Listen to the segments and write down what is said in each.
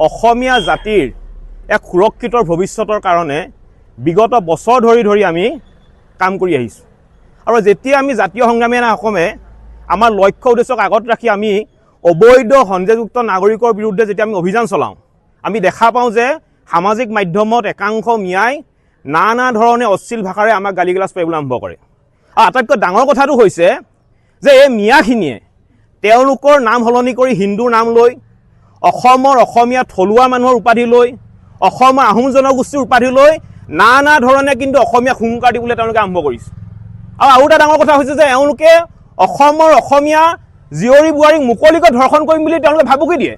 অসমীয়া জাতিৰ এক সুৰক্ষিত ভৱিষ্যতৰ কাৰণে বিগত বছৰ ধৰি আমি কাম কৰি আহিছোঁ আৰু যেতিয়া আমি জাতীয় সংগ্ৰামী সেনা অসমে আমাৰ লক্ষ্য উদ্দেশ্যক আগত ৰাখি আমি অবৈধ সন্দেহযুক্ত নাগৰিকৰ বিৰুদ্ধে যেতিয়া আমি অভিযান চলাওঁ আমি দেখা পাওঁ যে সামাজিক মাধ্যমত একাংশ মিয়াই নানা ধৰণে অশ্লীল ভাষাৰে আমাক গালিগালাজ কৰিবলৈ আৰম্ভ কৰে আৰু আটাইতকৈ ডাঙৰ কথাটো হৈছে যে এই মিয়াখিনিয়ে তেওঁলোকৰ নাম সলনি কৰি হিন্দুৰ নাম লৈ অসমৰ অসমীয়া থলুৱা মানুহৰ উপাধি লৈ অসমৰ আহোম জনগোষ্ঠীৰ উপাধি লৈ নানা ধৰণে কিন্তু অসমীয়া হুংকাৰ দিবলৈ তেওঁলোকে আৰম্ভ কৰিছে আৰু এটা ডাঙৰ কথা হৈছে যে এওঁলোকে অসমৰ অসমীয়া জীয়ৰী বোৱাৰীক মুকলিকৈ ধৰ্ষণ কৰিম বুলি তেওঁলোকে ভাবুকি দিয়ে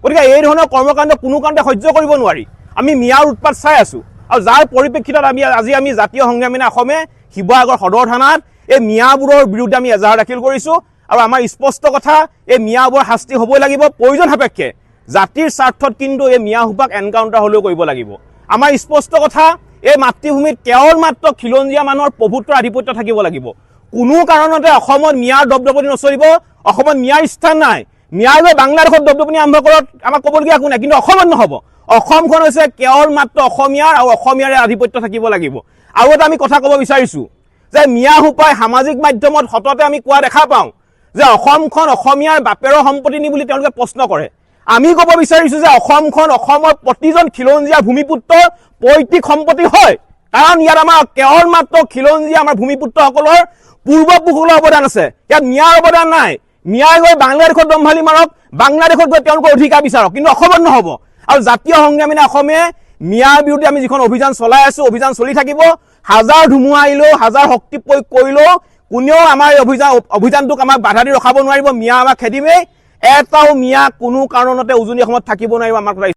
গতিকে এই ধৰণৰ কৰ্মকাণ্ড কোনো কাৰণতে সহ্য কৰিব নোৱাৰি আমি মিয়াৰ উৎপাত চাই আছোঁ আৰু যাৰ পৰিপ্ৰেক্ষিতত আজি আমি জাতীয় সংগ্ৰামী সেনা অসমে শিৱসাগৰ সদৰ থানাত এই মিয়াবোৰৰ বিৰুদ্ধে আমি এজাহাৰ দাখিল কৰিছোঁ আৰু আমাৰ স্পষ্ট কথা এই মিয়াবোৰৰ শাস্তি হ'বই লাগিব প্ৰয়োজন সাপেক্ষে জাতিৰ স্বাৰ্থত কিন্তু এই মিয়াসোপাক এনকাউণ্টাৰ হ'লেও কৰিব লাগিব আমাৰ স্পষ্ট কথা এই মাতৃভূমিত কেৱল মাত্ৰ খিলঞ্জীয়া মানুহৰ প্ৰভুত্বৰ আধিপত্য থাকিব লাগিব কোনো কাৰণতে অসমত মিয়াৰ দপদপনি নচলিব অসমত মিয়াৰ স্থান নাই মিয়াই গৈ বাংলাদেশত দপদপনি আৰম্ভ কৰক আমাক ক'বলগীয়া একো নাই কিন্তু অসমত নহ'ব অসমখন হৈছে কেৱল মাত্ৰ অসমীয়াৰ আৰু অসমীয়াৰে আধিপত্য থাকিব লাগিব আৰু এটা আমি কথা ক'ব বিচাৰিছোঁ যে মিয়াসোপাই সামাজিক মাধ্যমত সততে আমি কোৱা দেখা পাওঁ যে অসমখন অসমীয়াৰ বাপেৰৰ সম্পত্তি নি বুলি তেওঁলোকে প্ৰশ্ন কৰে আমি ক'ব বিচাৰিছোঁ যে অসমখন অসমৰ প্ৰতিজন খিলঞ্জীয়া ভূমিপুত্ৰৰ পৈতৃক সম্পত্তি হয় কাৰণ ইয়াত আমাৰ কেৱল মাত্ৰ খিলঞ্জীয়া আমাৰ ভূমিপুত্ৰসকলৰ পূৰ্বপুৰুষসকলৰ অৱদান আছে ইয়াত মিয়াৰ অৱদান নাই মিয়াই গৈ বাংলাদেশত দম্ভালি মাৰক বাংলাদেশত গৈ তেওঁলোকৰ অধিকাৰ বিচাৰক কিন্তু অসমত নহ'ব আৰু জাতীয় সংগ্ৰামী সেনা অসমে মিয়াৰ বিৰুদ্ধে আমি যিখন অভিযান চলাই আছোঁ অভিযান চলি থাকিব হাজাৰ ধুমুহা আহিলেও হাজাৰ শক্তি প্ৰয়োগ কৰিলেও কোনেও আমাৰ এই অভিযানটোক আমাক বাধা দি ৰখাব নোৱাৰিব মিয়া আমাক খেদিমেই এটাও মিয়া কোনো কাৰণতে উজনি অসমত থাকিব নোৱাৰিব আমাৰ